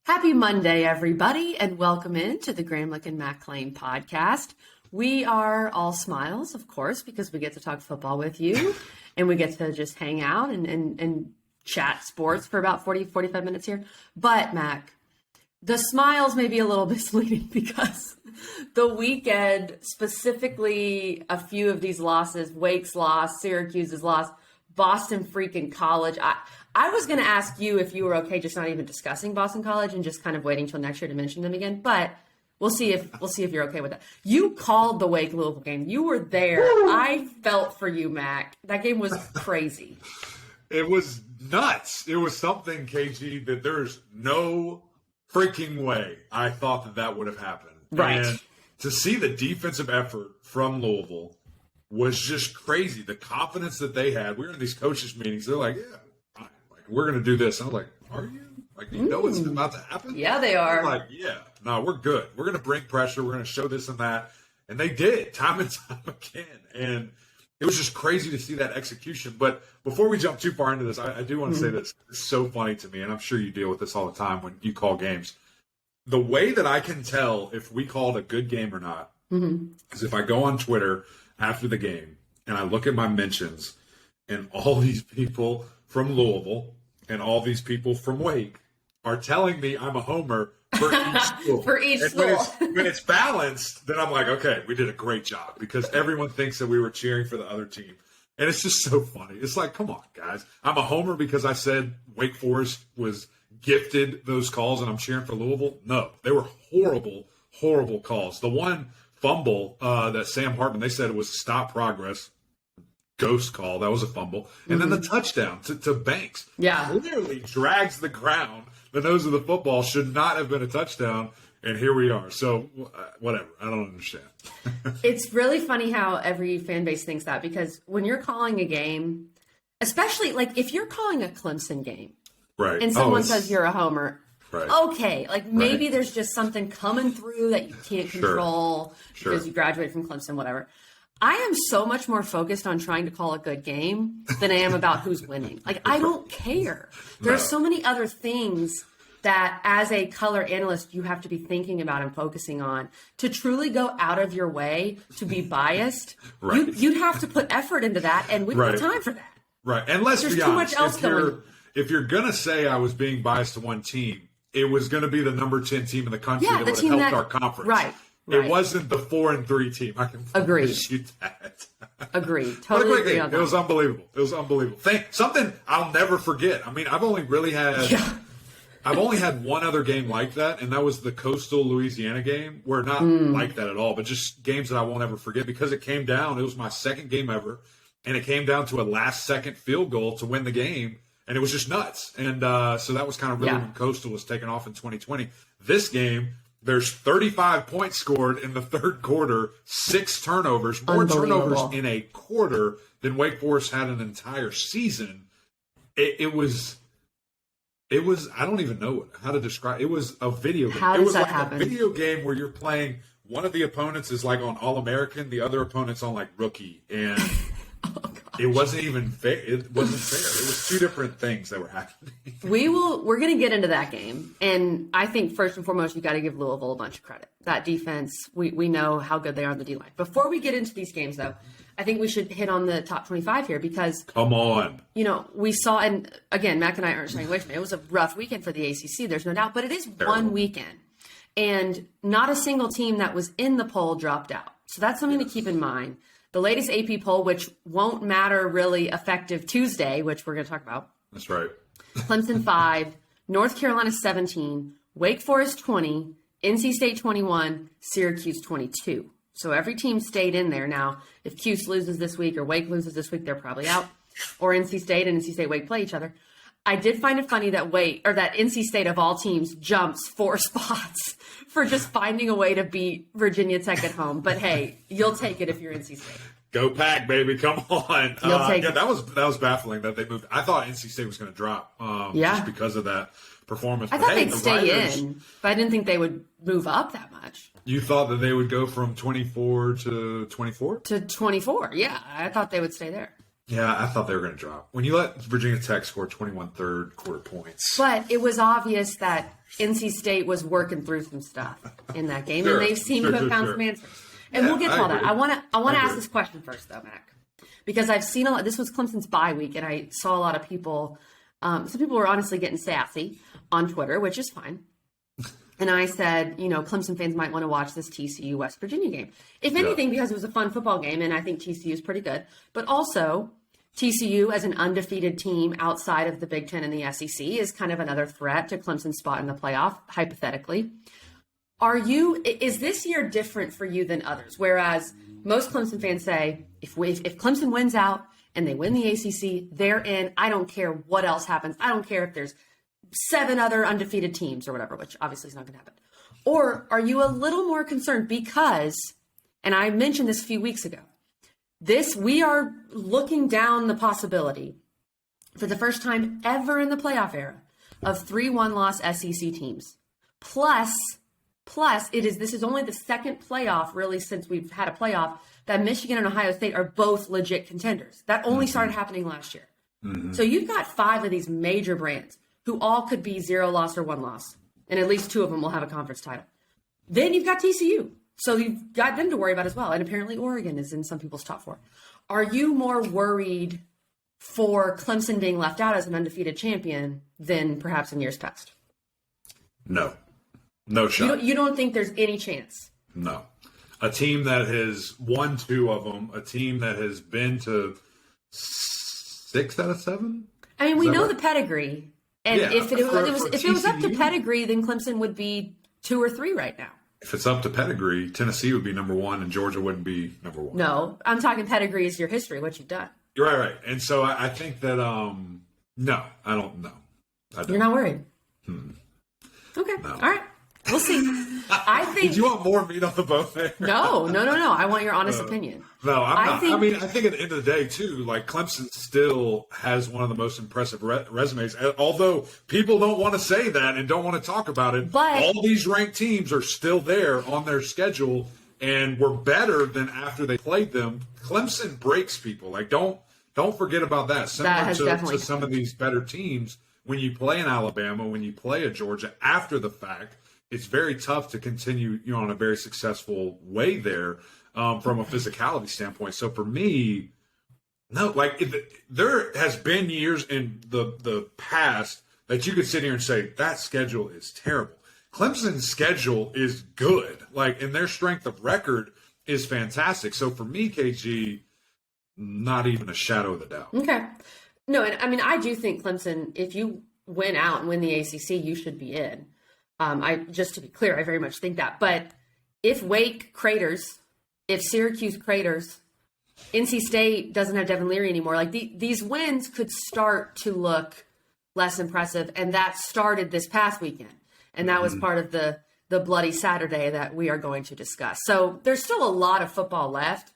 Happy Monday, everybody, and welcome in to the Gramlich and McLean podcast. We are all smiles, of course, because we get to talk football with you, and we get to just hang out and chat sports for about 45 minutes here. But, Mac, the smiles may be a little misleading because the weekend, specifically a few of these losses, Wake's loss, Syracuse's loss, Boston freaking College. I was going to ask you if you were okay just not even discussing Boston College and just kind of waiting till next year to mention them again, but we'll see if you're okay with that. You called the Wake Louisville game. You were there. I felt for you, Mac. That game was crazy. It was nuts. It was something, KG, that there's no freaking way I thought that would have happened. Right. And to see the defensive effort from Louisville was just crazy. The confidence that they had. We were in these coaches meetings. They're like, yeah, fine. Like, we're going to do this. And I was like, are you? Like, you know what's about to happen? Yeah, they are. I'm like, yeah, no, we're good. We're going to bring pressure. We're going to show this and that. And they did time and time again. And it was just crazy to see that execution. But before we jump too far into this, I do want to say this. It's so funny to me, and I'm sure you deal with this all the time when you call games. The way that I can tell if we called a good game or not is if I go on Twitter after the game and I look at my mentions and all these people from Louisville and all these people from Wake are telling me I'm a homer for each school. For each school. When it's balanced, then I'm like, okay, we did a great job because everyone thinks that we were cheering for the other team. And it's just so funny. It's like, come on, guys. I'm a homer because I said Wake Forest was gifted those calls and I'm cheering for Louisville. No, they were horrible, horrible calls. The one fumble that Sam Hartman, they said it was stop progress. Ghost call. That was a fumble. And then the touchdown to Banks. Yeah. Literally drags the ground. The nose of the football should not have been a touchdown. And here we are. So whatever. I don't understand. It's really funny how every fan base thinks that because when you're calling a game, especially like if you're calling a Clemson game Right. and someone says you're a homer, right. Okay, like maybe there's just something coming through that you can't control because you graduated from Clemson, whatever. I am so much more focused on trying to call a good game than I am about who's winning. Like, I don't care. There's so many other things that as a color analyst, you have to be thinking about and focusing on to truly go out of your way to be biased. Right. You'd have to put effort into that, and we don't have time for that. Right. And let's There's be too honest, much else going. If you're going to say I was being biased to one team, it was going to be the number 10 team in the country that would have helped our conference. Right. It wasn't the 4-3 team. I can promise you that. Agreed. Totally agree on that. It was unbelievable. It was unbelievable. Something I'll never forget. I mean, I've only had one other game like that, and that was the Coastal Louisiana game, where not like that at all, but just games that I won't ever forget because it came down. It was my second game ever, and it came down to a last-second field goal to win the game, and it was just nuts. And so that was kind of really when Coastal was taken off in 2020. This game, there's 35 points scored in the third quarter, 6 turnovers, more turnovers in a quarter than Wake Forest had an entire season. It was I don't even know how to describe. It was a video game. How does that happen? A video game where you're playing. One of the opponents is like on All-American, the other opponent's on like rookie, and it wasn't even fair. It wasn't fair. It was two different things that were happening. We're going to get into that game, and I think first and foremost, you got to give Louisville a bunch of credit. That defense, we know how good they are on the D-line. Before we get into these games, though, I think we should hit on the top 25 here because come on, we saw, and again, Mac and I aren't staying away from it. It was a rough weekend for the ACC. There's no doubt, but it is one weekend, and not a single team that was in the poll dropped out. So that's something to keep in mind. The latest AP poll, which won't matter really effective Tuesday, which we're going to talk about. That's right. Clemson 5, North Carolina 17, Wake Forest 20, NC State 21, Syracuse 22. So every team stayed in there. Now, if Cuse loses this week or Wake loses this week, they're probably out. Or NC State and NC State Wake play each other. I did find it funny that NC State of all teams jumps 4 spots for just finding a way to beat Virginia Tech at home. But hey, you'll take it if you're NC State. Go Pack, baby! Come on. You'll take it. That was baffling that they moved. I thought NC State was going to drop, just because of that performance. I thought they'd stay in, but I didn't think they would move up that much. You thought that they would go from 24 to 24? To 24, yeah. I thought they would stay there. Yeah, I thought they were going to drop. When you let Virginia Tech score 21 third quarter points. But it was obvious that NC State was working through some stuff in that game, and they seemed to have found some answers. And we'll get to all that. I want to ask this question first, though, Mac, because I've seen a lot. This was Clemson's bye week, and I saw a lot of people. Some people were honestly getting sassy on Twitter, which is fine. And I said, Clemson fans might want to watch this TCU West Virginia game. If anything, because it was a fun football game, and I think TCU is pretty good. But also, TCU as an undefeated team outside of the Big Ten and the SEC is kind of another threat to Clemson's spot in the playoff, hypothetically. Is this year different for you than others? Whereas most Clemson fans say, if Clemson wins out and they win the ACC, they're in. I don't care what else happens. I don't care if there's 7 other undefeated teams or whatever, which obviously is not going to happen. Or are you a little more concerned because, and I mentioned this a few weeks ago, we are looking down the possibility for the first time ever in the playoff era of 3 one-loss SEC teams. Plus this is only the second playoff really since we've had a playoff that Michigan and Ohio State are both legit contenders. That only started happening last year. Mm-hmm. So you've got 5 of these major brands who all could be 0 loss or 1 loss. And at least 2 of them will have a conference title. Then you've got TCU. So you've got them to worry about as well. And apparently Oregon is in some people's top 4. Are you more worried for Clemson being left out as an undefeated champion than perhaps in years past? No. No shot. You don't think there's any chance? No. A team that has won 2 of them, a team that has been to 6 out of 7? I mean, we know the pedigree. And if it was up to pedigree, then Clemson would be 2 or 3 right now. If it's up to pedigree, Tennessee would be number 1 and Georgia wouldn't be number 1. No, I'm talking pedigree is your history, what you've done. You're right. And so I think that, no, I don't know. You're not worried? Okay. No. All right. We'll see. I think. Did you want more meat on the bone there? No. I want your honest opinion. No, I'm not. I mean, I think at the end of the day, too, like Clemson still has one of the most impressive resumes. Although people don't want to say that and don't want to talk about it, but all these ranked teams are still there on their schedule and were better than after they played them. Clemson breaks people. Like, don't forget about that. Similar to some of these better teams, when you play in Alabama, when you play a Georgia after the fact, it's very tough to continue, on a very successful way there from a physicality standpoint. So for me, no, there has been years in the past that you could sit here and say that schedule is terrible. Clemson's schedule is good, and their strength of record is fantastic. So for me, KG, not even a shadow of a doubt. Okay. No, and I mean, I do think Clemson, if you win out and win the ACC, you should be in. Just to be clear, I very much think that. But if Wake craters, if Syracuse craters, NC State doesn't have Devin Leary anymore, these wins could start to look less impressive. And that started this past weekend. And that was part of the bloody Saturday that we are going to discuss. So there's still a lot of football left.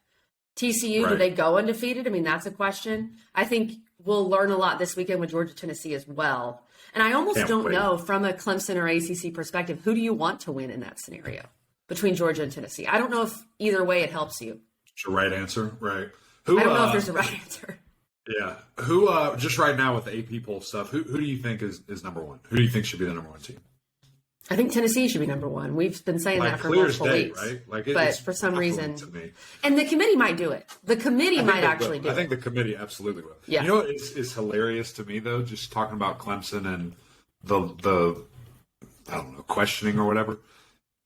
TCU, right. Do they go undefeated? I mean, that's a question. I think we'll learn a lot this weekend with Georgia, Tennessee as well. And I almost don't know from a Clemson or ACC perspective, who do you want to win in that scenario between Georgia and Tennessee? I don't know if either way it helps you. It's a right answer, right? I don't know if there's a right answer. Yeah. Who, just right now with the AP poll stuff, who do you think is number 1? Who do you think should be the number 1 team? I think Tennessee should be number 1. We've been saying that for multiple weeks. Right? But for some reason, and the committee might do it. The committee might actually do it. I think the committee absolutely will. Yeah. You know what is hilarious to me, though, just talking about Clemson and the I don't know, questioning or whatever.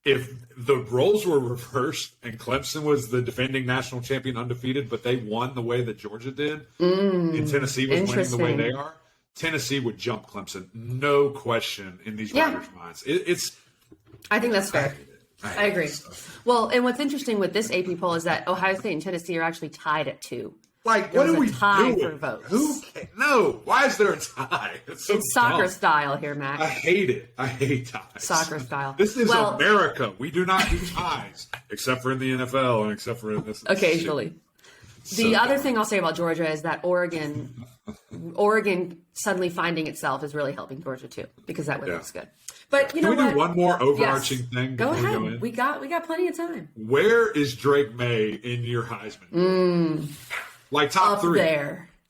If the roles were reversed and Clemson was the defending national champion undefeated, but they won the way that Georgia did, and Tennessee was winning the way they are, Tennessee would jump Clemson, no question, in these writers' minds. I think that's fair. I agree. Well, and what's interesting with this AP poll is that Ohio State and Tennessee are actually tied at 2. What are we doing? For votes. No, why is there a tie? It's soccer style here, Matt. I hate it. I hate ties. Soccer style. This is America. We do not do ties, except for in the NFL and except for in this. Occasionally. The other thing I'll say about Georgia is that Oregon suddenly finding itself is really helping Georgia too, because that looks good. But you know what? Can we do one more overarching thing? Go ahead. We got plenty of time. Where is Drake May in your Heisman? Top 3.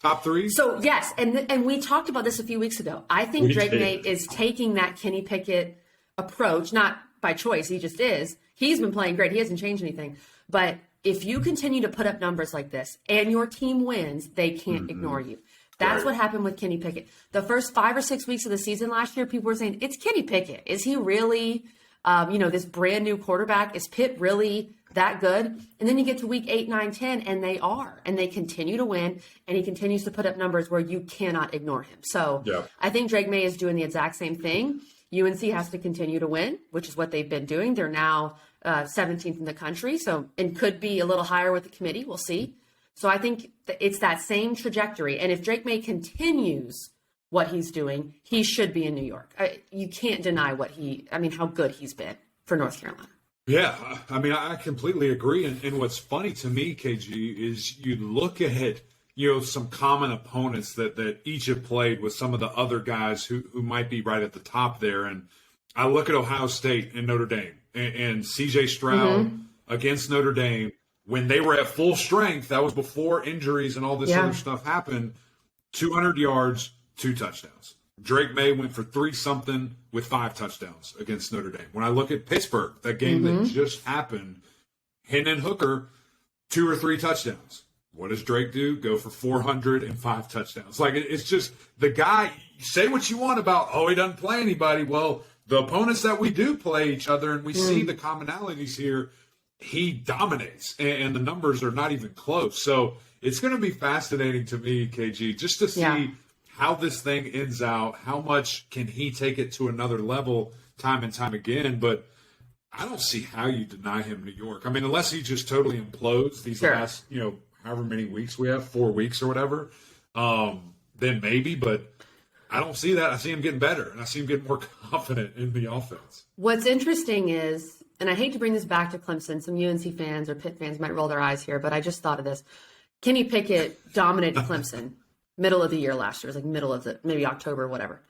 top three? So yes, and we talked about this a few weeks ago. I think We Drake did. May is taking that Kenny Pickett approach, not by choice. He just is. He's been playing great. He hasn't changed anything. But if you continue to put up numbers like this and your team wins, they can't ignore you. That's Right. what happened with Kenny Pickett. The first 5 or 6 weeks of the season last year, people were saying, it's Kenny Pickett. Is he really, this brand new quarterback? Is Pitt really that good? And then you get to week 8, 9, 10, and they are. And they continue to win, and he continues to put up numbers where you cannot ignore him. So Yeah. I think Drake May is doing the exact same thing. UNC has to continue to win, which is what they've been doing. They're now 17th in the country, and could be a little higher with the committee. We'll see. So I think it's that same trajectory. And if Drake May continues what he's doing, he should be in New York. You can't deny how good he's been for North Carolina. Yeah, I mean, I completely agree. And what's funny to me, KG, is you look at, some common opponents that each have played with some of the other guys who might be right at the top there. And I look at Ohio State and Notre Dame and CJ Stroud against Notre Dame. When they were at full strength, that was before injuries and all this other stuff happened, 200 yards, 2 touchdowns. Drake May went for 3-something with 5 touchdowns against Notre Dame. When I look at Pittsburgh, that game that just happened, Hendon Hooker, 2 or 3 touchdowns. What does Drake do? Go for 405 touchdowns. Like, it's just the guy, say what you want about, he doesn't play anybody. Well, the opponents that we do play each other, and we see the commonalities here, he dominates, and the numbers are not even close. So it's going to be fascinating to me, KG, just to see how this thing ends out. How much can he take it to another level time and time again? But I don't see how you deny him New York. I mean, unless he just totally implodes these last, however many weeks we have, 4 weeks or whatever, then maybe. But I don't see that. I see him getting better, and I see him getting more confident in the offense. What's interesting is, and I hate to bring this back to Clemson, some UNC fans or Pitt fans might roll their eyes here, but I just thought of this. Kenny Pickett dominated Clemson middle of the year last year. It was like maybe October, whatever.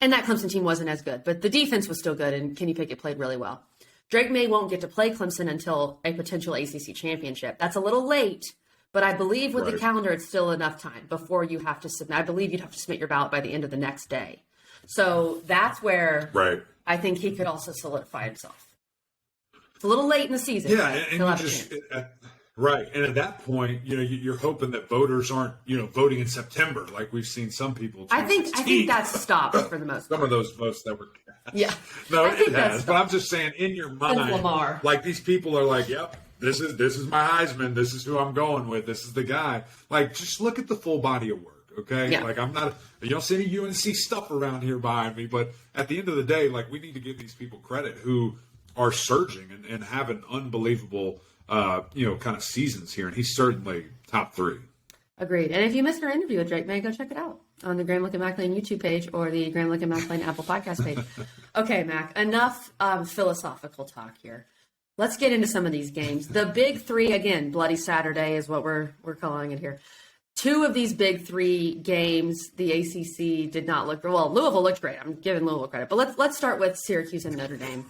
And that Clemson team wasn't as good, but the defense was still good, and Kenny Pickett played really well. Drake May won't get to play Clemson until a potential ACC championship. That's a little late, but I believe with the calendar, it's still enough time before you have to submit. I believe you'd have to submit your ballot by the end of the next day. So that's where I think he could also solidify himself. It's a little late in the season. Yeah, and you just right. And at that point, you're hoping that voters aren't, voting in September like we've seen some people. I think that's stopped for the most part. Some of those votes that were cast. Yeah. No, it has. But I'm just saying, in your mind, like these people are like, yep, this is my Heisman. This is who I'm going with. This is the guy. Like, just look at the full body of work. Okay. Yeah. Like, you don't see any UNC stuff around here behind me, but at the end of the day, like, we need to give these people credit who are surging and having unbelievable, kind of seasons here. And he's certainly top 3. Agreed. And if you missed our interview with Drake May, go check it out on the Graham Lincoln McLean YouTube page or the Graham Lincoln McLean Apple Podcast page. Okay, Mac, enough philosophical talk here. Let's get into some of these games. The big 3, again, Bloody Saturday is what we're calling it here. 2 of these big 3 games, the ACC did not look well. Louisville looked great. I'm giving Louisville credit, but let's start with Syracuse and Notre Dame.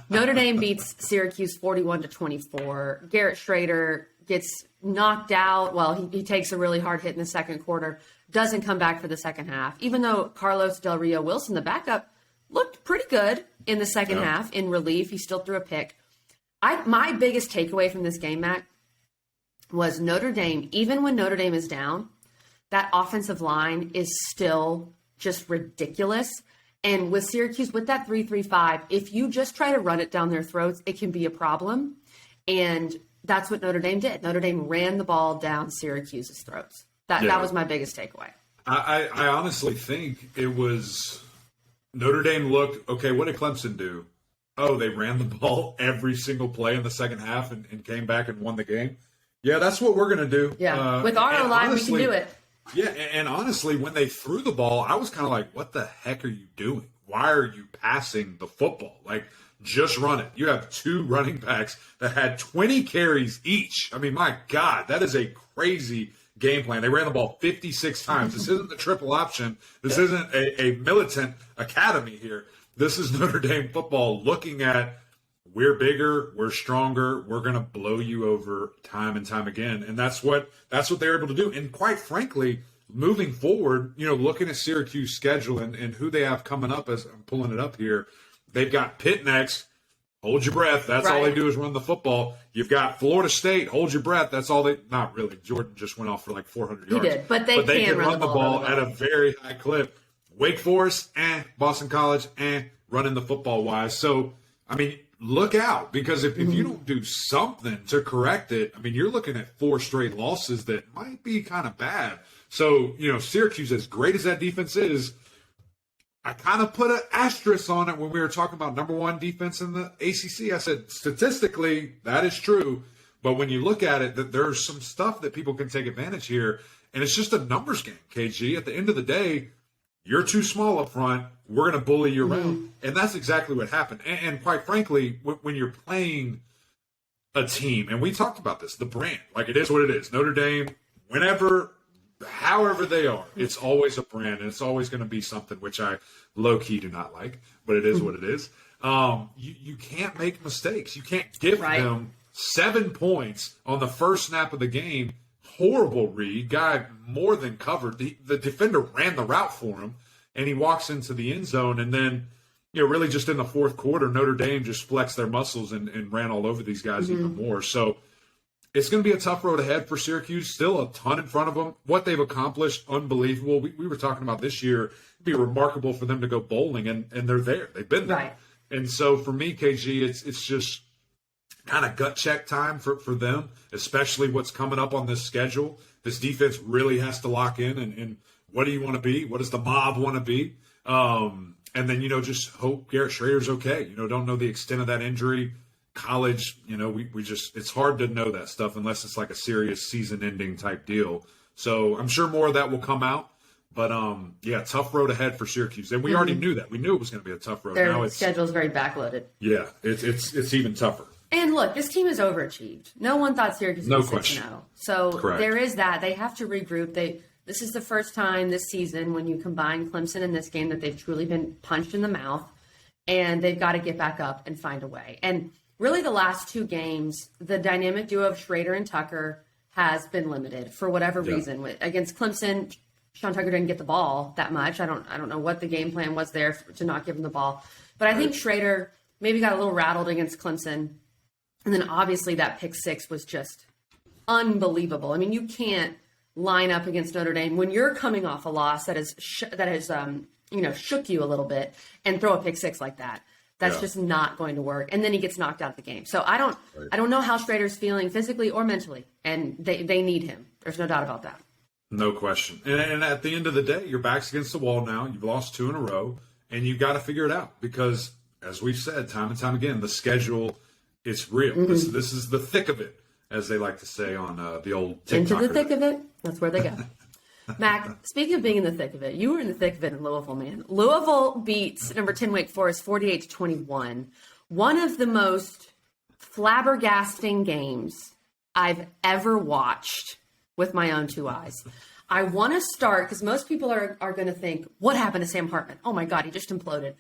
Notre Dame beats Syracuse 41-24. Garrett Schrader gets knocked out. Well, he takes a really hard hit in the second quarter. Doesn't come back for the second half, even though Carlos Del Rio Wilson, the backup, looked pretty good in the second half in relief. He still threw a pick. My biggest takeaway from this game, Mac, was Notre Dame, even when Notre Dame is down, that offensive line is still just ridiculous. And with Syracuse, with that 3-3-5, if you just try to run it down their throats, it can be a problem. And that's what Notre Dame did. Notre Dame ran the ball down Syracuse's throats. That was my biggest takeaway. I honestly think it was Notre Dame looked, okay, what did Clemson do? Oh, they ran the ball every single play in the second half and came back and won the game. Yeah, that's what we're going to do. Yeah, with our O-line, we can do it. Yeah, and honestly, when they threw the ball, I was kind of like, what the heck are you doing? Why are you passing the football? Like, just run it. You have 2 running backs that had 20 carries each. I mean, my God, that is a crazy game plan. They ran the ball 56 times. This isn't the triple option. This isn't a militant academy here. This is Notre Dame football looking at, we're bigger, we're stronger, we're going to blow you over time and time again. And that's what they were able to do. And quite frankly, moving forward, looking at Syracuse schedule and who they have coming up, as I'm pulling it up here, they've got Pitt next. Hold your breath. That's all they do is run the football. You've got Florida State. Hold your breath. That's all they – not really. Jordan just went off for like 400 yards. He did, but they can run the ball really at a very high clip. Wake Forest, Boston College, running the football-wise. So, I mean, look out, because if you don't do something to correct it, I mean, you're looking at 4 straight losses that might be kind of bad. So, Syracuse, as great as that defense is, I kind of put an asterisk on it when we were talking about number 1 defense in the ACC. I said, statistically, that is true. But when you look at it, that there's some stuff that people can take advantage here. And it's just a numbers game, KG. At the end of the day, you're too small up front. We're going to bully you around. And that's exactly what happened. And quite frankly, when you're playing a team, and we talked about this, the brand, like it is what it is. Notre Dame, however they are, it's always a brand, and it's always going to be something which I low-key do not like, but it is what it is. You can't make mistakes. You can't give them 7 points on the first snap of the game. Horrible read. Guy more than covered. The defender ran the route for him, and he walks into the end zone, and then really just in the fourth quarter, Notre Dame just flexed their muscles and ran all over these guys even more. So it's going to be a tough road ahead for Syracuse. Still a ton in front of them. What they've accomplished, unbelievable. We were talking about this year, it'd be remarkable for them to go bowling, and they're there. They've been there. Right. And so for me, KG, it's just kind of gut check time for them, especially what's coming up on this schedule. This defense really has to lock in, and what do you want to be? What does the mob want to be? And then, just hope Garrett Schrader's okay. Don't know the extent of that injury. College, we just, it's hard to know that stuff unless it's like a serious season-ending type deal. So I'm sure more of that will come out. But, tough road ahead for Syracuse. And we already knew that. We knew it was going to be a tough road. Their schedule's very backloaded. Yeah, it's even tougher. And look, this team has overachieved. No one thought Syracuse was 6-0. So Correct. There is that. They have to regroup. This is the first time this season when you combine Clemson in this game that they've truly been punched in the mouth, and they've got to get back up and find a way. And really the last 2 games, the dynamic duo of Schrader and Tucker has been limited for whatever reason. Against Clemson, Sean Tucker didn't get the ball that much. I don't know what the game plan was there to not give him the ball. But I think Schrader maybe got a little rattled against Clemson. And then obviously that pick 6 was just unbelievable. I mean, you can't line up against Notre Dame when you're coming off a loss that has shook you a little bit and throw a pick 6 like that. That's just not going to work. And then he gets knocked out of the game. So I don't know how Schrader's feeling physically or mentally, and they need him. There's no doubt about that. No question. And at the end of the day, your back's against the wall now. You've lost 2 in a row, and you've got to figure it out because, as we've said time and time again, the schedule, it's real. This is the thick of it, as they like to say on the old TikToker. Into the thick of it, that's where they go. Mac, speaking of being in the thick of it, you were in the thick of it in Louisville, man. Louisville beats number 10 Wake Forest 48-21. One of the most flabbergasting games I've ever watched with my own 2 eyes. I want to start, because most people are going to think, what happened to Sam Hartman? Oh my God, he just imploded.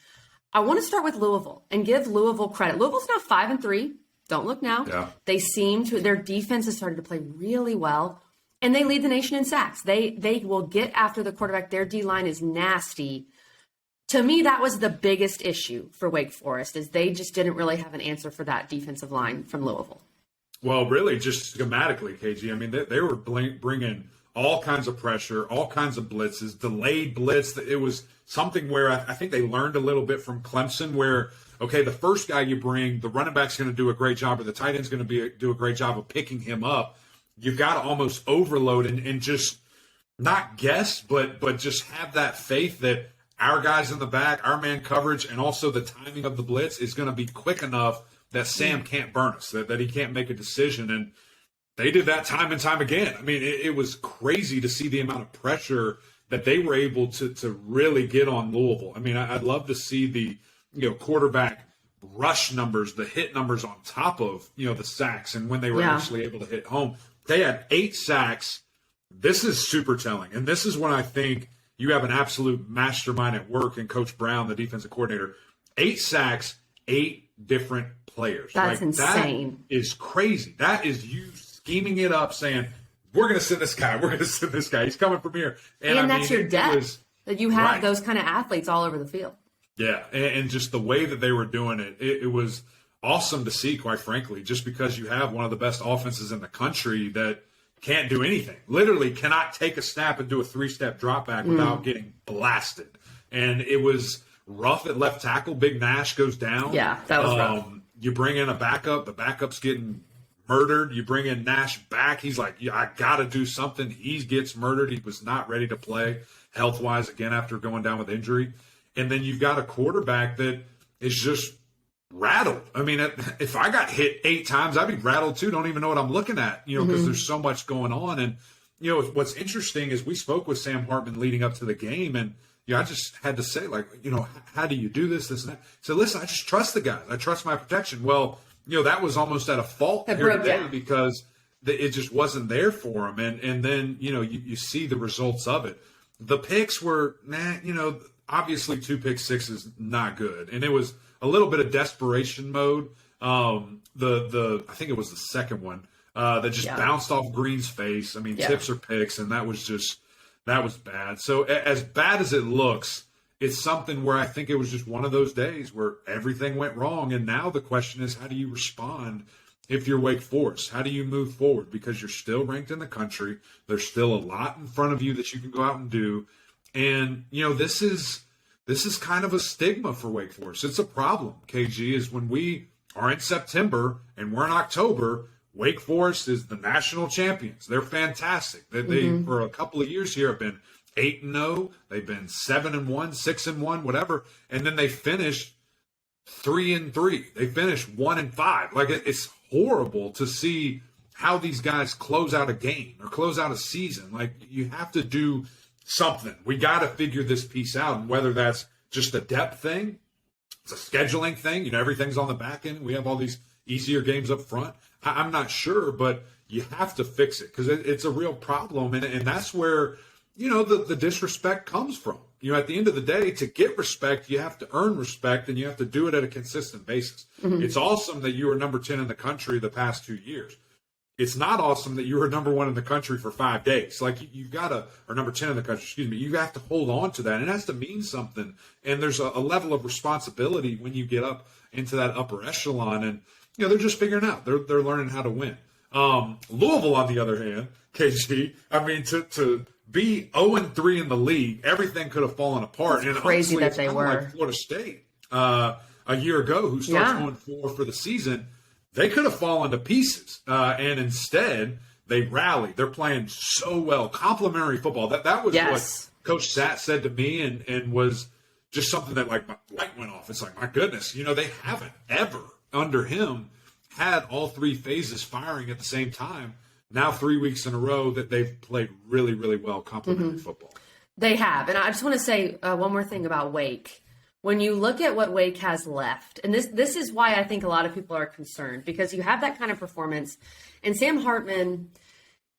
I want to start with Louisville and give Louisville credit. Louisville's now 5-3. Don't look now. Yeah. They seem to, their defense has started to play really well, and they lead the nation in sacks. They will get after the quarterback. Their D-line is nasty. To me, that was the biggest issue for Wake Forest, is they just didn't really have an answer for that defensive line from Louisville. Well, really, just schematically, KG. I mean, they were bringing all kinds of pressure, all kinds of blitzes, delayed blitz. It was something where I think they learned a little bit from Clemson where, okay, the first guy you bring, the running back's going to do a great job, or the tight end's going to do a great job of picking him up. You've got to almost overload and just not guess, but just have that faith that our guys in the back, our man coverage, and also the timing of the blitz is going to be quick enough that Sam can't burn us, that he can't make a decision. And they did that time and time again. I mean, it was crazy to see the amount of pressure that they were able to really get on Louisville. I mean, I'd love to see the quarterback rush numbers, the hit numbers on top of the sacks, and when they were actually able to hit home. They had 8 sacks. This is super telling, and this is when I think you have an absolute mastermind at work in Coach Brown, the defensive coordinator. 8 sacks, 8 different players. That's insane. That is crazy. That is you scheming it up, saying, we're going to send this guy. We're going to send this guy. He's coming from here. And that's your depth, that you have those kind of athletes all over the field. Yeah, and just the way that they were doing it, it was awesome to see, quite frankly, just because you have one of the best offenses in the country that can't do anything. Literally cannot take a snap and do a 3-step drop back without getting blasted. And it was rough at left tackle. Big Nash goes down. Yeah, that was rough. You bring in a backup. The backup's getting murdered. You bring in Nash back. He's like, yeah, I got to do something. He gets murdered. He was not ready to play health-wise again after going down with injury. And then you've got a quarterback that is just rattled. I mean, if I got hit 8 times, I'd be rattled too. Don't even know what I'm looking at, because there's so much going on. And, what's interesting is we spoke with Sam Hartman leading up to the game, and I just had to say, like, how do you do this, and that? So listen, I just trust the guys. I trust my protection. Well, that was almost at a fault here today because it just wasn't there for him. And then, you see the results of it. The picks were, obviously 2 pick sixes, not good. And it was a little bit of desperation mode. I think it was the second one that just bounced off Green's face. I mean, tips are picks, and that was bad. So as bad as it looks, it's something where I think it was just one of those days where everything went wrong. And now the question is, how do you respond if you're Wake Forest? How do you move forward? Because you're still ranked in the country. There's still a lot in front of you that you can go out and do. And, this is kind of a stigma for Wake Forest. It's a problem, KG, is when we are in September and we're in October, Wake Forest is the national champions. They're fantastic. They for a couple of years here have been 8-0. They've been 7-1, 6-1, whatever. And then they finished 3-3. They finished 1-5. Like, it's horrible to see how these guys close out a game or close out a season. Like, you have to do something. We got to figure this piece out, and whether that's just a depth thing, it's a scheduling thing. Everything's on the back end. We have all these easier games up front. I'm not sure, but you have to fix it because it's a real problem, and that's where the disrespect comes from. At the end of the day, to get respect, you have to earn respect, and you have to do it at a consistent basis. It's awesome that you were number 10 in the country the past 2 years. It's not awesome that you were number 1 in the country for 5 days. Like, you've got to, or number 10 in the country, excuse me, you have to hold on to that. It has to mean something. And there's a level of responsibility when you get up into that upper echelon. And, they're just figuring out. They're learning how to win. Louisville, on the other hand, KG, I mean, to be 0-3 in the league, everything could have fallen apart. It's crazy honestly, that they were. Like Florida State a year ago, who starts 0-4 for the season. They could have fallen to pieces, and instead they rallied. They're playing so well, complimentary football. That was what Coach Satt said to me, and was just something that, like, my light went off. It's like, my goodness, they haven't ever under him had all 3 phases firing at the same time. Now 3 weeks in a row that they've played really, really well complimentary football. They have, and I just want to say one more thing about Wake. When you look at what Wake has left, and this is why I think a lot of people are concerned, because you have that kind of performance, and Sam Hartman,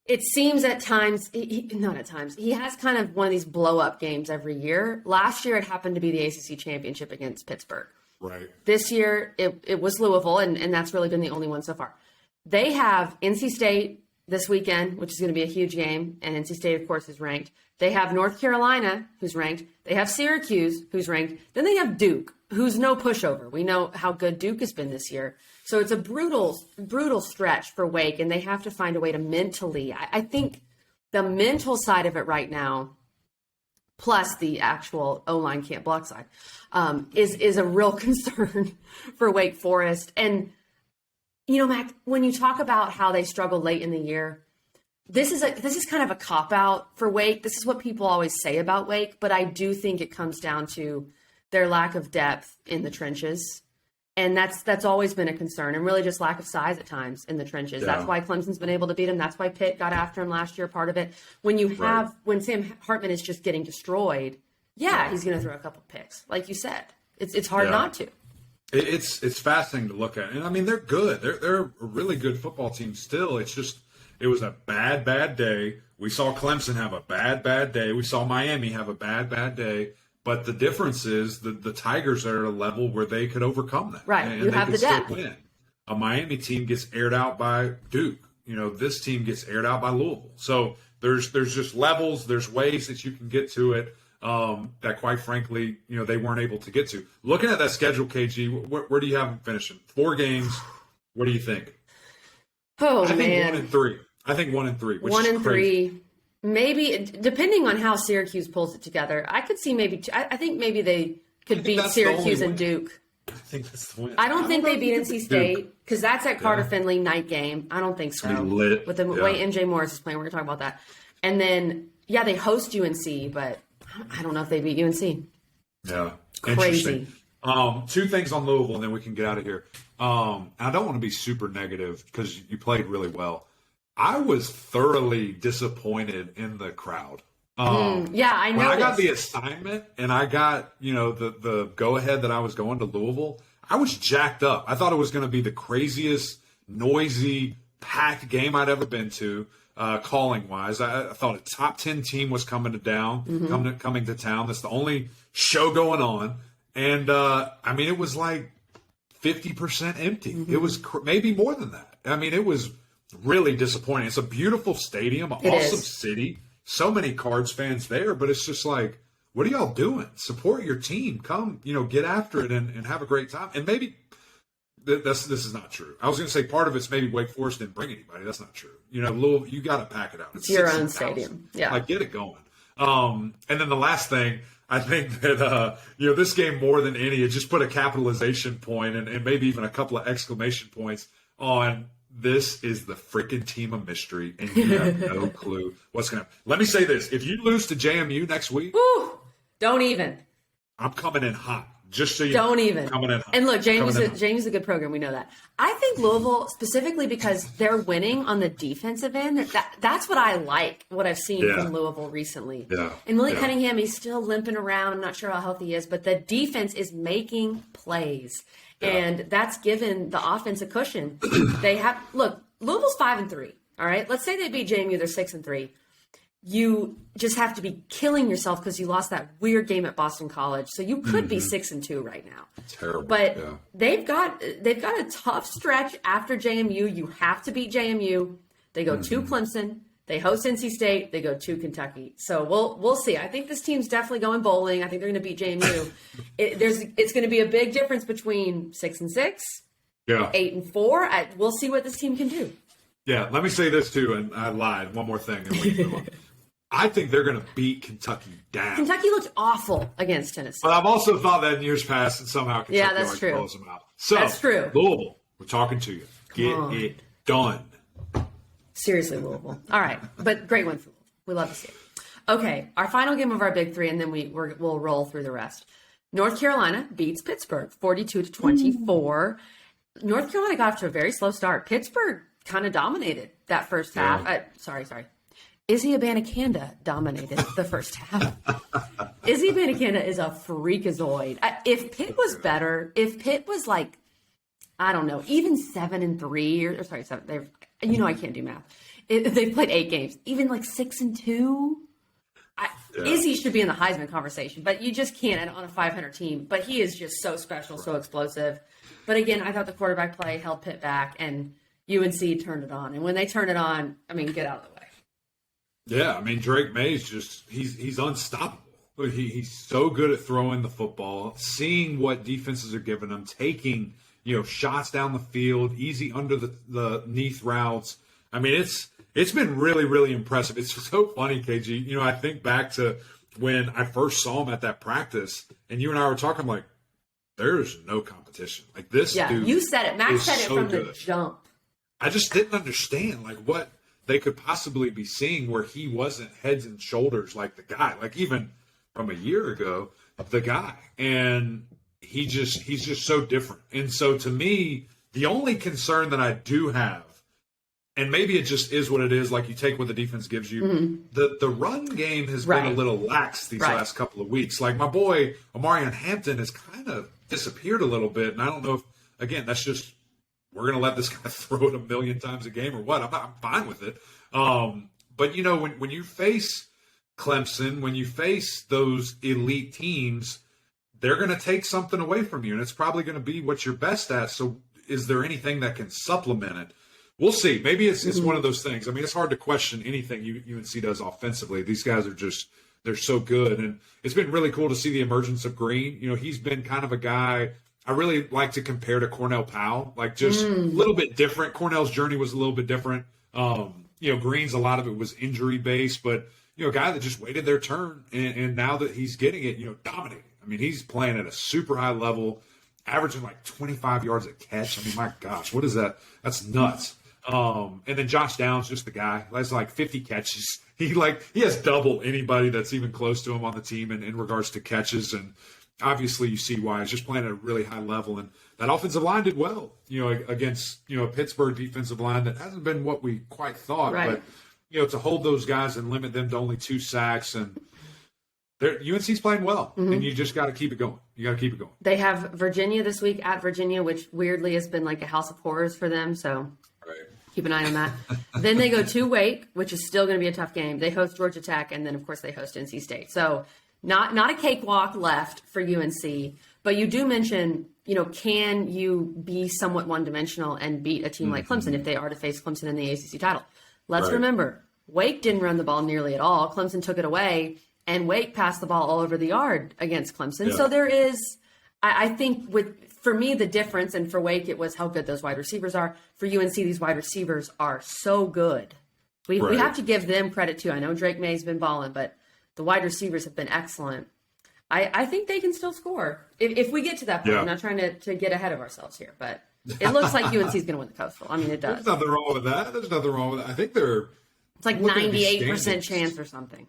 it seems at times, not at times, he has kind of one of these blow-up games every year. Last year, it happened to be the ACC championship against Pittsburgh. Right. This year, it was Louisville, and that's really been the only one so far. They have NC State this weekend, which is going to be a huge game, and NC State, of course, is ranked. They have North Carolina, who's ranked. They have Syracuse, who's ranked. Then they have Duke, who's no pushover. We know how good Duke has been this year. So it's a brutal, brutal stretch for Wake, and they have to find a way to mentally. I think the mental side of it right now, plus the actual O-line can't block side, is a real concern for Wake Forest. And, Mac, when you talk about how they struggled late in the year, this is kind of a cop-out for Wake. This is what people always say about Wake, but I do think it comes down to their lack of depth in the trenches. And that's always been a concern, and really just lack of size at times in the trenches. Yeah. That's why Clemson's been able to beat him. That's why Pitt got after him last year, part of it. When Sam Hartman is just getting destroyed, he's going to throw a couple picks. Like you said, it's hard not to. It's fascinating to look at. And, I mean, they're good. They're a really good football team still. It's just it was a bad day. We saw Clemson have a bad day. We saw Miami have a bad day. But the difference is the Tigers are at a level where they could overcome that. Right. And you have the depth. win. A Miami team gets aired out by Duke. this team gets aired out by Louisville. So there's just levels, there's ways that you can get to it that, quite frankly, they weren't able to get to. Looking at that schedule, KG, where do you have them finishing? 4 games. What do you think? Oh, I think man. 1 and 3. I think 1 and 3. Which 1 is and crazy. 3. Maybe, depending on how Syracuse pulls it together, I could see maybe, I think maybe they could beat that's the only Syracuse and win. Duke. I think that's the win. I don't think they beat know. NC State because that's at Carter Finley night game. I don't think so. Be lit. With the way MJ Morris is playing, we're going to talk about that. And then, they host UNC, but I don't know if they beat UNC. Yeah. Crazy. Interesting. 2 things on Louisville, and then we can get out of here. I don't want to be super negative because you played really well. I was thoroughly disappointed in the crowd. I know. When I got the assignment and I got, the go-ahead that I was going to Louisville, I was jacked up. I thought it was going to be the craziest, noisy, packed game I'd ever been to, calling-wise. I thought a top 10 team was coming to town. That's the only show going on. And, it was like 50% empty. It was maybe more than that. It was really disappointing. It's a beautiful stadium, an awesome city. So many Cards fans there, but it's just like, what are y'all doing? Support your team. Come, get after it and have a great time. And maybe this is not true. I was going to say part of it's maybe Wake Forest didn't bring anybody. That's not true. Louisville, you got to pack it out. It's your own stadium. Yeah. Like, get it going. And then the last thing, I think that, this game more than any, it just put a capitalization point and maybe even a couple of exclamation points on this is the freaking team of mystery, and you have no clue what's going to happen. Let me say this. If you lose to JMU next week, don't even. I'm coming in hot. Just so you don't even. I'm coming in hot. And look, JMU's a good program. We know that. I think Louisville, specifically because they're winning on the defensive end, that's what I like, what I've seen from Louisville recently. Yeah. And Willie Cunningham, he's still limping around. I'm not sure how healthy he is, but the defense is making plays. Yeah. And that's given the offense a cushion. Louisville's 5-3. All right. Let's say they beat JMU, they're 6-3. You just have to be killing yourself because you lost that weird game at Boston College. So you could be 6-2 right now. Terrible. But they've got a tough stretch after JMU. You have to beat JMU. They go to Clemson. They host NC State. They go to Kentucky. So we'll see. I think this team's definitely going bowling. I think they're going to beat JMU. It's going to be a big difference between 6-6, 8-4. We'll see what this team can do. Yeah, let me say this too, and I lied. One more thing. And we can move on. I think they're going to beat Kentucky down. Kentucky looked awful against Tennessee. But I've also thought that in years past, and somehow Kentucky blows them out. So, that's true. Louisville, we're talking to you. Get it done. Seriously, Louisville. All right, but great win for Louisville. We love to see it. Okay, our final game of our big 3, and then we'll roll through the rest. North Carolina beats Pittsburgh 42-24. North Carolina got off to a very slow start. Pittsburgh kind of dominated that first half. Sorry. Izzy Abanikanda dominated the first half. Izzy Abanikanda is a freakazoid. If Pitt was better, if Pitt was like, I don't know, even 7-3 or sorry, 7. I can't do math. They've played 8 games, even like 6-2. Izzy should be in the Heisman conversation, but you just can't on a 500 team. But he is just so special, so explosive. But again, I thought the quarterback play held Pitt back, and UNC turned it on. And when they turn it on, get out of the way. Yeah, Drake May's he's unstoppable. He's so good at throwing the football, seeing what defenses are giving him, taking shots down the field, easy under the neath routes. It's been really, really impressive. It's so funny, KG. I think back to when I first saw him at that practice, and you and I were talking like, there's no competition. Like this dude. Yeah, you said it. Max said it from the jump. I just didn't understand what they could possibly be seeing where he wasn't heads and shoulders like the guy, like even from a year ago, the guy. And he's just so different. And so to me, the only concern that I do have, and maybe it just is what it is, like you take what the defense gives you, the run game has been a little lax these last couple of weeks. Like my boy, Omarion Hampton, has kind of disappeared a little bit. And I don't know if, again, that's just, we're going to let this guy throw it a million times a game or what. I'm fine with it. But, when you face Clemson, when you face those elite teams, they're going to take something away from you, and it's probably going to be what you're best at. So is there anything that can supplement it? We'll see. Maybe it's one of those things. I mean, it's hard to question anything UNC does offensively. These guys are they're so good. And it's been really cool to see the emergence of Green. He's been kind of a guy I really like to compare to Cornell Powell, like just a little bit different. Cornell's journey was a little bit different. Green's, a lot of it was injury based, but, a guy that just waited their turn. And now that he's getting it, dominating. I mean, he's playing at a super high level, averaging like 25 yards a catch. I mean, my gosh, what is that? That's nuts. And then Josh Downs, just the guy, has like 50 catches. He has double anybody that's even close to him on the team in regards to catches. And obviously you see why. He's just playing at a really high level. And that offensive line did well, against, a Pittsburgh defensive line that hasn't been what we quite thought. Right. But, to hold those guys and limit them to only 2 sacks. And UNC's playing well. And you just got to keep it going. You got to keep it going. They have Virginia this week at Virginia, which weirdly has been like a house of horrors for them. So keep an eye on that. Then they go to Wake, which is still going to be a tough game. They host Georgia Tech, and then, of course, they host NC State. So not a cakewalk left for UNC. But you do mention, can you be somewhat one-dimensional and beat a team like Clemson if they are to face Clemson in the ACC title? Let's remember, Wake didn't run the ball nearly at all. Clemson took it away, and Wake passed the ball all over the yard against Clemson. Yeah. So there is, I think, for me, the difference, and for Wake, it was how good those wide receivers are. For UNC, these wide receivers are so good. We have to give them credit, too. I know Drake May's been balling, but the wide receivers have been excellent. I think they can still score if we get to that point. Yeah. I'm not trying to get ahead of ourselves here, but it looks like UNC is going to win the Coastal. I mean, it does. There's nothing wrong with that. I think it's like 98% chance or something.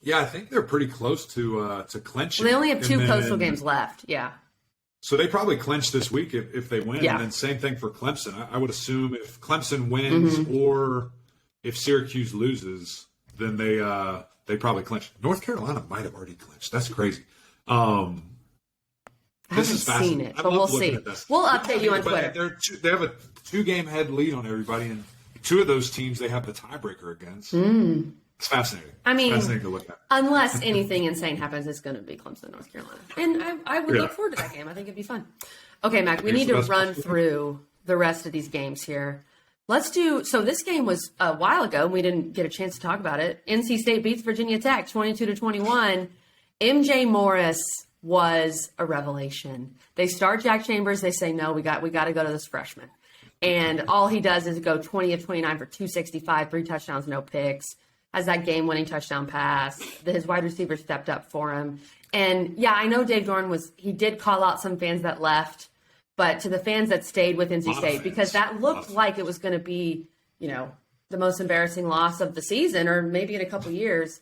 Yeah, I think they're pretty close to clinching. Well, they only have 2 Coastal games left. Yeah. So they probably clinch this week if they win. Yeah. And then same thing for Clemson. I would assume if Clemson wins or if Syracuse loses, then they probably clinch. North Carolina might have already clinched. That's crazy. I haven't seen it, but we'll see. We'll update you on Twitter. They have a 2-game head lead on everybody, and 2 of those teams they have the tiebreaker against. It's fascinating. I mean, it's fascinating to look at. Unless anything insane happens, it's going to be Clemson, North Carolina. And I would look forward to that game. I think it'd be fun. Okay, Mac, we need to run through the rest of these games here. So this game was a while ago, and we didn't get a chance to talk about it. NC State beats Virginia Tech 22-21. MJ Morris was a revelation. They start Jack Chambers. They say, no, we got to go to this freshman. And all he does is go 20 of 29 for 265, 3 touchdowns, no picks. Has that game-winning touchdown pass. His wide receiver stepped up for him. And, yeah, I know Dave Doran he did call out some fans that left, but to the fans that stayed with NC State, because that looked like it was going to be, the most embarrassing loss of the season or maybe in a couple years.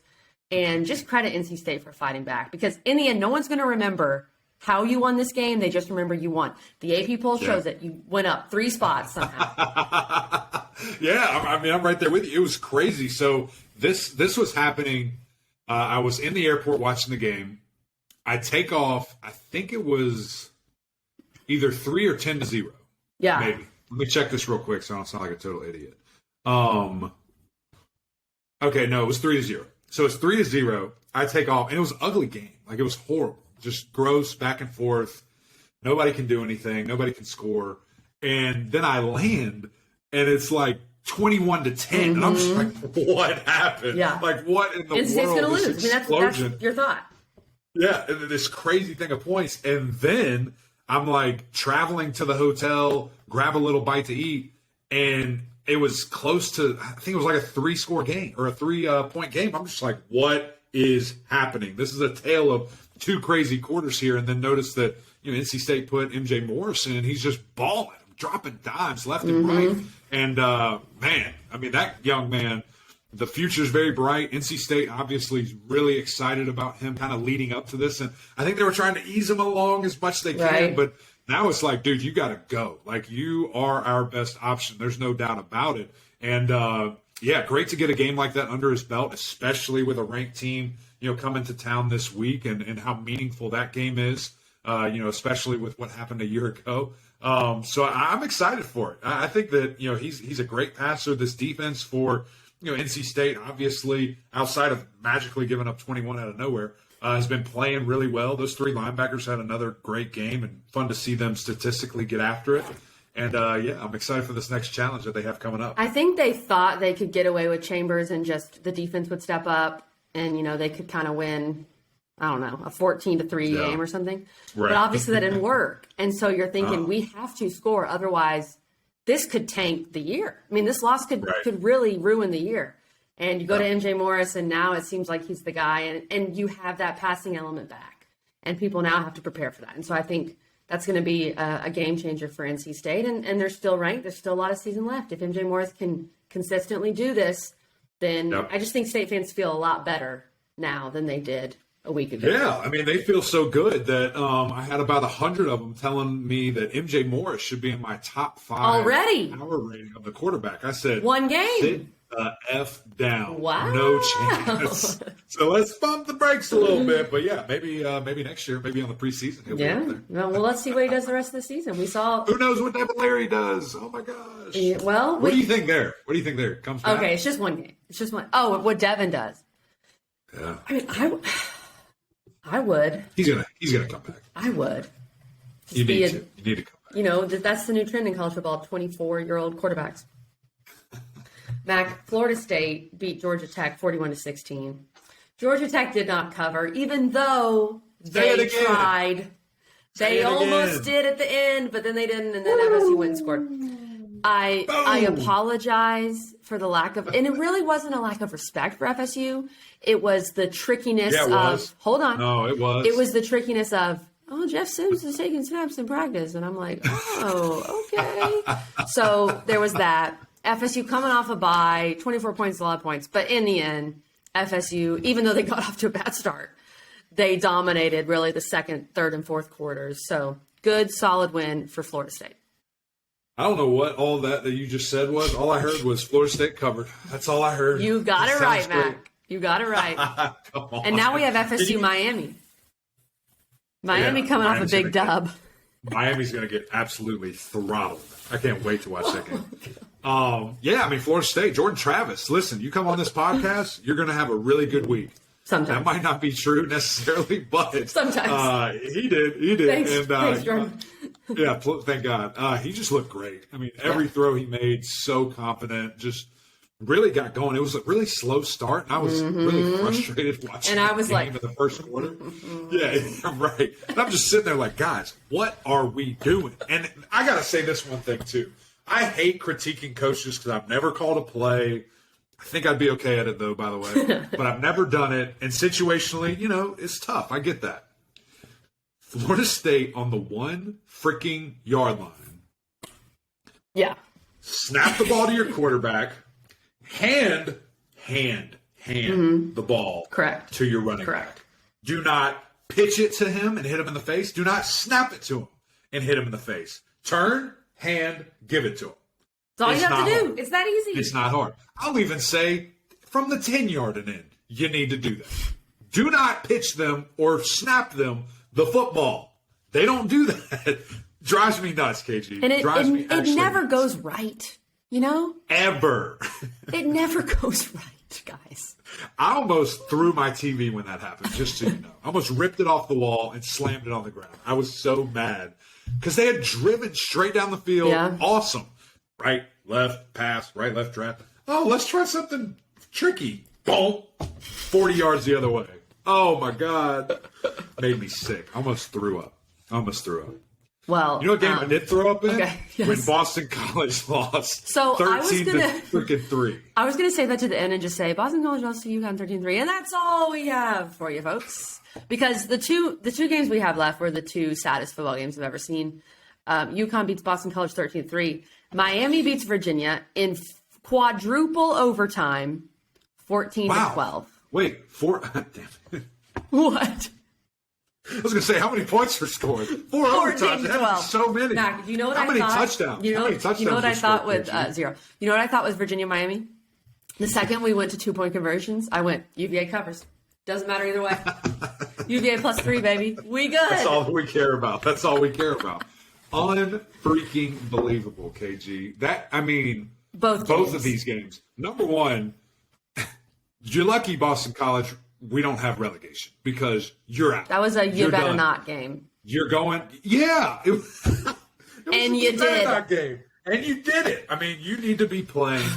And just credit NC State for fighting back, because in the end, no one's going to remember how you won this game. They just remember you won. The AP poll shows that you went up 3 spots somehow. Yeah, I'm right there with you. It was crazy. So this was happening. I was in the airport watching the game. I take off. I think it was either 3 or 10-0. Yeah. Maybe. Let me check this real quick so I don't sound like a total idiot. Okay, no, it was 3-0. So it's 3-0. I take off, and it was an ugly game. Like, it was horrible. Just gross, back and forth. Nobody can do anything. Nobody can score. And then I land, and it's like 21-10. And I'm just like, what happened? Yeah. Like, what in the NC State's world? Gonna lose. That's your thought. Yeah, and this crazy thing of points. And then I'm like traveling to the hotel, grab a little bite to eat, and it was close to, I think it was like a 3-score game or a 3-point game. I'm just like, what is happening? This is a tale of 2 crazy quarters here. And then notice that, NC State put MJ Morris in, and he's just balling, dropping dimes left and right. And, man, I mean, that young man, the future is very bright. NC State obviously is really excited about him kind of leading up to this. And I think they were trying to ease him along as much as they can. But now it's like, dude, you got to go. Like, you are our best option. There's no doubt about it. And, great to get a game like that under his belt, especially with a ranked team, coming to town this week and how meaningful that game is, especially with what happened a year ago. So I'm excited for it. I think that, he's a great passer. This defense for, NC State, obviously, outside of magically giving up 21 out of nowhere, has been playing really well. Those 3 linebackers had another great game, and fun to see them statistically get after it. And, yeah, I'm excited for this next challenge that they have coming up. I think they thought they could get away with Chambers and just the defense would step up and, they could kind of win, I don't know, a 14-3 game or something. Right. But obviously that didn't work. And so you're thinking we have to score. Otherwise, this could tank the year. I mean, this loss could really ruin the year. And you go to MJ Morris, and now it seems like he's the guy. And you have that passing element back. And people now have to prepare for that. And so I think that's going to be a game changer for NC State. And they're still ranked. There's still a lot of season left. If MJ Morris can consistently do this, then I just think State fans feel a lot better now than they did a week ago. Yeah, I mean, they feel so good that I had about 100 of them telling me that MJ Morris should be in my top 5 already power rating of the quarterback. I said, one game. Sit the F down. Wow. No chance. So let's bump the brakes a little bit. But yeah, maybe next year, maybe on the preseason, he'll be up there. Well, let's see what he does the rest of the season. We saw. Who knows what Devin Larry does? Oh my gosh. Yeah, well, what do you think there? What do you think there? Comes back? Okay, it's just one game. It's just one. Oh, what Devin does. Yeah. I mean, I would. He's gonna come back. I would. You need to come back. That's the new trend in college football, 24-year-old quarterbacks. Mac, Florida State beat Georgia Tech 41-16. Georgia Tech did not cover, even though they tried. They almost did at the end, but then they didn't, and then FSU went and scored. I apologize for the lack of, and it really wasn't a lack of respect for FSU. It was the trickiness of, hold on. No, it was. It was the trickiness of, Jeff Sims is taking snaps in practice. And I'm like, okay. So there was that. FSU coming off a bye, 24 points is a lot of points. But in the end, FSU, even though they got off to a bad start, they dominated really the second, third, and fourth quarters. So good, solid win for Florida State. I don't know what all that you just said was. All I heard was Florida State covered. That's all I heard. You got it right, Mac. You got it right. Come on. And now we have FSU Miami. Miami coming off a big dub. Miami's going to get absolutely throttled. I can't wait to watch that game. I mean, Florida State, Jordan Travis. Listen, you come on this podcast, you're going to have a really good week. Sometimes. That might not be true necessarily, but sometimes. He did. Thanks, Jordan. Yeah, thank God. He just looked great. I mean, every throw he made, so confident, just really got going. It was a really slow start, and I was really frustrated watching the game in the first quarter. Yeah, right. And I'm just sitting there like, guys, what are we doing? And I got to say this one thing, too. I hate critiquing coaches because I've never called a play. I think I'd be okay at it, though, by the way. But I've never done it. And situationally, it's tough. I get that. Florida State on the 1 freaking yard line. Yeah. Snap the ball to your quarterback. Hand the ball Correct. to your running back. Do not pitch it to him and hit him in the face. Do not snap it to him and hit him in the face. Turn, hand, give it to him. That's all you have to do. Hard. It's that easy. It's not hard. I'll even say from the 10-yard and in, you need to do that. Do not pitch them or snap them the football. They don't do that. Drives me nuts, KG. And it never goes right, Ever. It never goes right, guys. I almost threw my TV when that happened, just so you know. I almost ripped it off the wall and slammed it on the ground. I was so mad because they had driven straight down the field. Yeah. Awesome. Right, left, pass, right, left, draft. Oh, let's try something tricky. Boom. 40 yards the other way. Oh, my God. Made me sick. I almost threw up. Well, you know what game I did throw up in? Okay, yes. When Boston College lost 13-3. I was going to say that to the end and just say Boston College lost to UConn 13-3, and that's all we have for you, folks. Because the two games we have left were the two saddest football games I've ever seen. UConn beats Boston College 13-3. Miami beats Virginia in quadruple overtime, 14-12. Wait, damn it. What? I was going to say, how many points were scored? 4 overtimes. So many. Mac, you know what how many touchdowns? You know what I thought with 0. You know what I thought with Virginia Miami? The second we went to 2-point conversions, I went UVA covers. Doesn't matter either way. UVA +3, baby. We good. That's all we care about. Unfreaking believable, KG. Both of these games. Number one, you're lucky Boston College, we don't have relegation because you're out. That was a you better not game. You're going, yeah. And you did. That game. And you did it. I mean, you need to be playing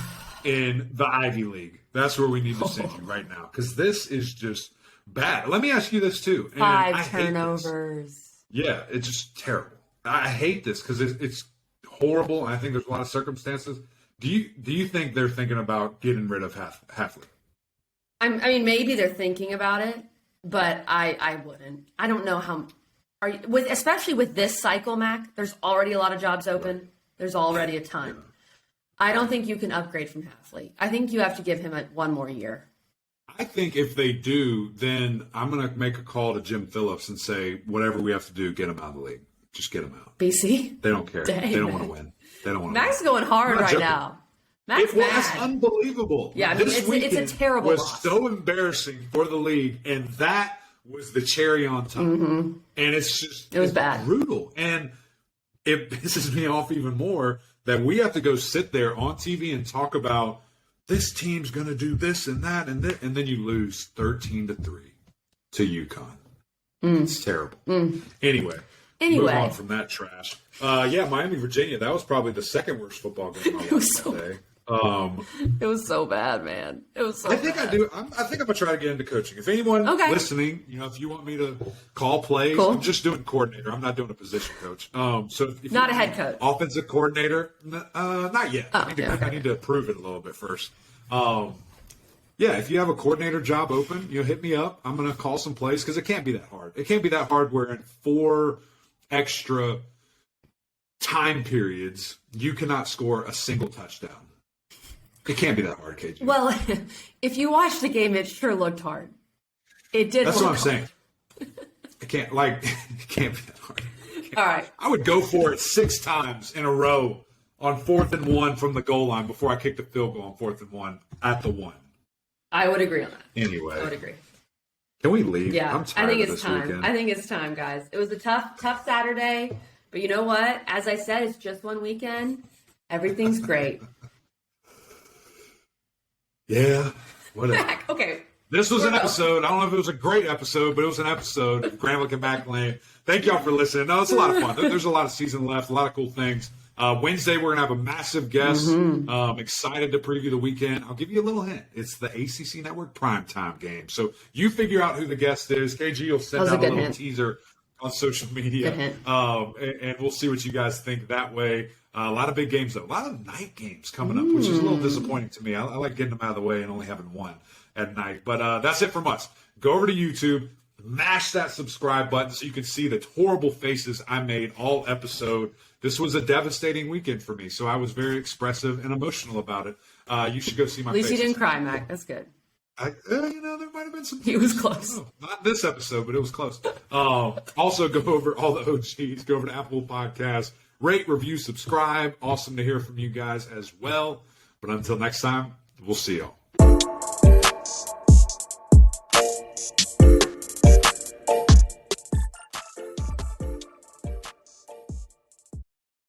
in the Ivy League. That's where we need to send you right now, because this is just bad. Let me ask you this, too. And 5 turnovers. Yeah, it's just terrible. I hate this because it's horrible. I think there's a lot of circumstances. Do you think they're thinking about getting rid of Halfley? I mean, maybe they're thinking about it, but I wouldn't. I don't know how. Especially with this cycle, Mac. There's already a lot of jobs open. Right. There's already a ton. Yeah. I don't think you can upgrade from Halfley. I think you have to give him one more year. I think if they do, then I'm going to make a call to Jim Phillips and say, whatever we have to do, get him out of the league. Just get him out. BC? They don't care. Dang, they don't want to win. They don't want to. Mac's going hard right now. Mac's mad. That's unbelievable. Yeah, I mean, it's a terrible was loss. So embarrassing for the league, and that was the cherry on top. Mm-hmm. And it was bad, brutal, and it pisses me off even more that we have to go sit there on TV and talk about this team's going to do this and that and this, and then you lose 13-3 to UConn. It's terrible. Anyway, move on from that trash. Miami, Virginia. That was probably the second worst football game I watched that day. It was so bad, man. It was so bad. I think I'm gonna try to get into coaching. If anyone listening, if you want me to call plays, cool. I'm just doing coordinator. I'm not doing a position coach. So if not a head coach, offensive coordinator, not yet. Oh, I need to prove it a little bit first. If you have a coordinator job open, hit me up. I'm gonna call some plays because it can't be that hard. It can't be that hard where in 4 extra time periods you cannot score a single touchdown. It can't be that hard, KG. Well, if you watched the game, it sure looked hard. It did. That's what I'm saying. It can't be that hard. All right. I would go for it 6 times in a row on 4th and 1 from the goal line before I kick the field goal on 4th and 1 at the 1. I would agree on that. Anyway. I would agree. Can we leave? Yeah. I'm tired I think of it's this time. weekend. I think it's time, guys. It was a tough Saturday, but you know what? As I said, it's just one weekend. Everything's great. Yeah, whatever. Mac, okay. This was an episode. I don't know if it was a great episode, but it was an episode of Graham and Mac Lane. Thank y'all for listening. No, it's a lot of fun. There's a lot of season left, a lot of cool things. Wednesday, we're going to have a massive guest. Excited to preview the weekend. I'll give you a little hint. It's the ACC Network primetime game. So you figure out who the guest is. KG will send out a little teaser on social media. And we'll see what you guys think that way. A lot of big games, though. A lot of night games coming up, which is a little disappointing to me. I like getting them out of the way and only having one at night. But that's it from us. Go over to YouTube, mash that subscribe button so you can see the horrible faces I made all episode. This was a devastating weekend for me, so I was very expressive and emotional about it. You should go see my face. At least you didn't cry, Mac. That's good. There might have been some. He was close. Not this episode, but it was close. Also, go over all the OGs. Go over to Apple Podcasts. Rate, review, subscribe. Awesome to hear from you guys as well. But until next time, we'll see y'all.